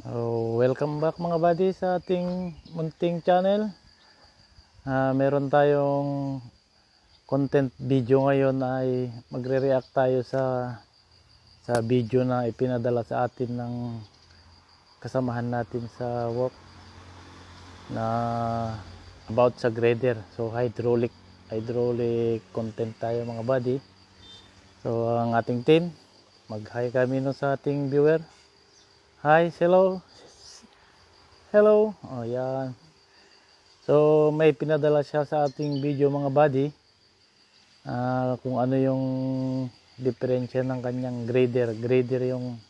Welcome back mga buddy sa ating munting channel. Meron tayong content video ngayon ay magre-react tayo sa video na ipinadala sa atin ng kasamahan natin sa work na about sa grader. So hydraulic content tayo mga buddy. So ang ating team, mag-hi kami no sa ating viewer. Hi, hello. Hello. Oh, yan. So, may pinadala siya sa ating video mga buddy. Kung ano yung diferensya ng kanyang grader. Grader yung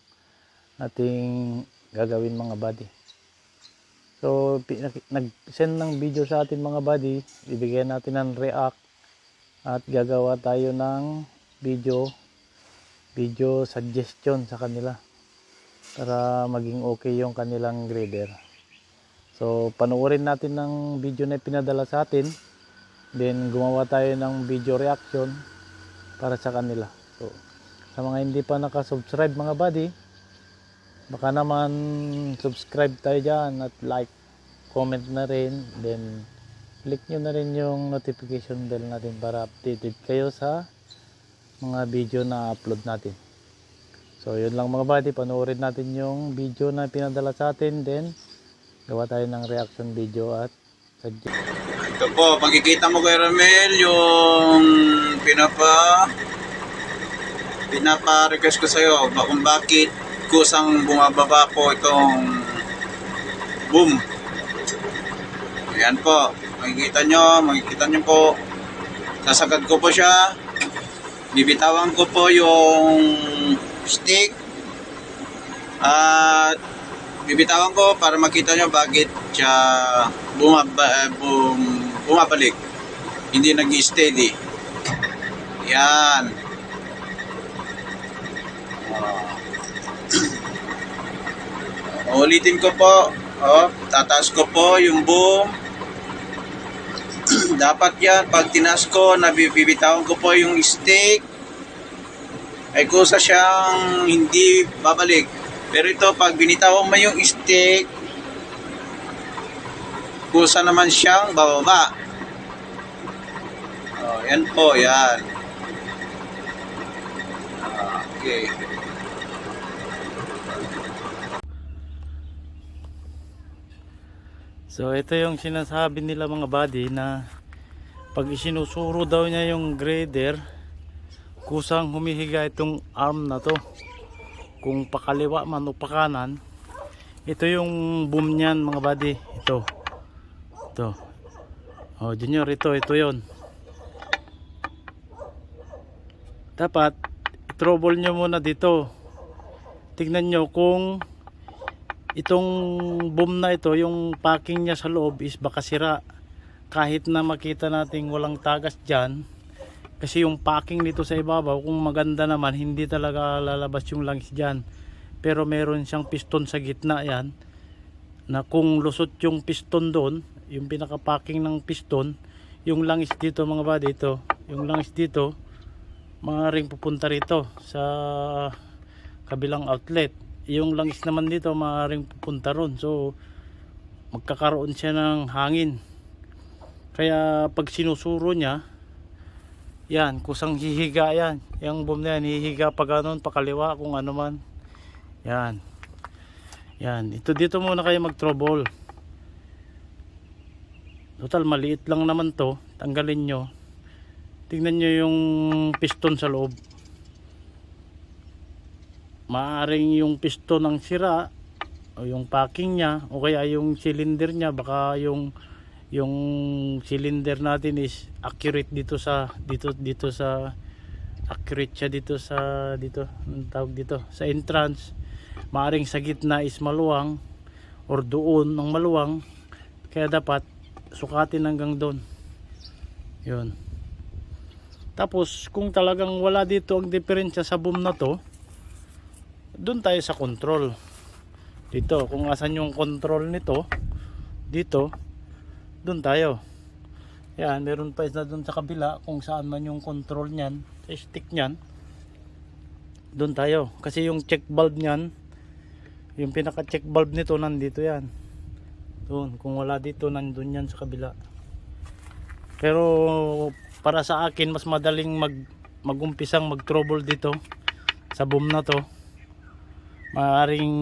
ating gagawin mga buddy. So, nag-send ng video sa atin mga buddy. Bibigyan natin ng react at gagawa tayo ng video suggestion sa kanila para maging okay yung kanilang grader. So panoorin natin ng video na pinadala sa atin, then gumawa tayo ng video reaction para sa kanila. So sa mga hindi pa nakasubscribe mga buddy, baka naman subscribe tayo dyan at like, comment na rin, then click nyo na rin yung notification bell natin para updated kayo sa mga video na upload natin. So yun lang mga buddy, panoorin natin yung video na pinadala sa atin, then gawa tayo ng reaction video at suggest. Ito po, makikita mo kay Ramel yung pinapa-request ko sa iyo kung bakit kusang bumababa po itong boom. Ayan po, makikita nyo po, sasagad ko po siya, bibitawan ko po yung stick at bibitawan ko para makita nyo bakit siya bumabalik, hindi nag-steady. Yan. Ulitin ko po, tataas ko po yung boom. Dapat yan, pag tinaas ko, nabibitawan ko po yung stick, ay kusa siyang hindi babalik. Pero ito, pag binitawan mo yung stick, kusa naman siyang bababa. Yan po, yan. Okay. So ito yung sinasabi nila mga buddy na pag isinusuro daw niya yung grader, kusang humihiga itong arm na to. Kung pakaliwa man o pakanan, ito yung boom niyan mga buddy. Ito junior, ito yon. Dapat i-trouble nyo muna dito. Tignan nyo kung itong boom na ito, yung packing niya sa loob is baka sira. Kahit na makita nating walang tagas dyan, kasi yung packing nito sa ibabaw, kung maganda naman, hindi talaga lalabas yung langis dyan. Pero meron siyang piston sa gitna yan, na kung lusot yung piston doon, yung pinaka-packing ng piston, yung langis dito mga buddy, ito, yung langis dito, maaaring pupunta rito sa kabilang outlet. Yung langis naman dito, maaaring pupunta ron. So, magkakaroon siya ng hangin. Kaya pag sinusuro niya, yan, kusang hihiga yan. Yung boom na yan, hihiga pa ganun, pakaliwa, kung ano man. Yan. Yan. Dito muna kayo mag-trouble. Total, maliit lang naman to. Tanggalin nyo. Tingnan nyo yung piston sa loob. Maaring yung piston ang sira, o yung packing niya, o kaya yung cylinder niya, baka yung cylinder natin is accurate dito sa accurate siya dito ang tawag dito sa entrance. Maaring sa gitna is maluwang or doon ang maluwang, kaya dapat sukatin hanggang doon. Yun. Tapos kung talagang wala dito ang diferensya sa boom na to, doon tayo sa control. Dito, kung asan yung control nito, dito doon tayo. Yan, meron pa isa doon sa kabila kung saan man yung control niyan, sa stick niyan. Doon tayo. Kasi yung check valve niyan, Yung pinaka check valve nito nandito yan. Doon, kung wala dito nandun yan sa kabila. Pero para sa akin mas madaling magumpisang mag-trouble dito sa boom na to. Maaring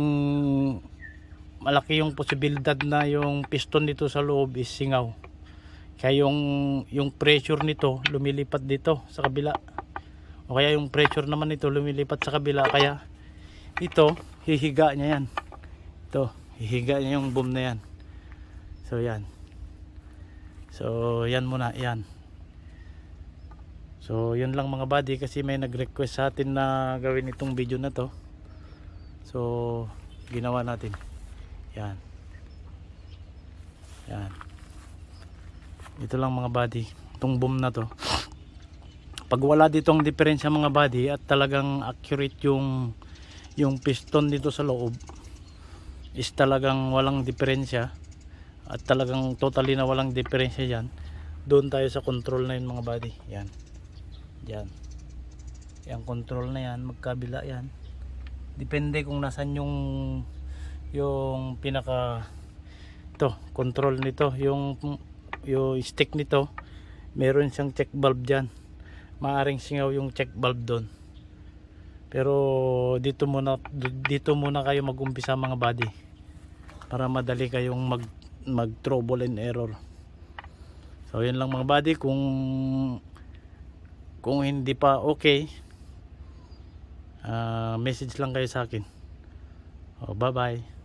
malaki yung posibilidad na yung piston dito sa loob is singaw. Kaya yung pressure nito lumilipat dito sa kabila. O kaya yung pressure naman nito lumilipat sa kabila, kaya ito hihiga niya yan. Ito, hihiga niya yung boom na yan. So yan. So yan muna, yan. So yun lang mga buddy, kasi may nag-request sa atin na gawin itong video na to. So ginawa natin. Yan. Yan. Ito lang mga buddy, itong boom na to. Pag wala ditong diferensya mga buddy at talagang accurate yung piston dito sa loob, is talagang walang diferensya at talagang totally na walang diferensya yan, doon tayo sa control na yun mga buddy. Yan. Yan. Yung control na yan, magkabila yan. Depende kung nasan yung pinaka control nito, yung stick nito, meron siyang check valve dyan. Maaring singaw yung check valve doon. Pero dito muna kayo mag-umpisa mga buddy, para madali kayong mag trouble and error. So yun lang mga buddy, kung hindi pa okay, message lang kayo sa akin. Bye bye.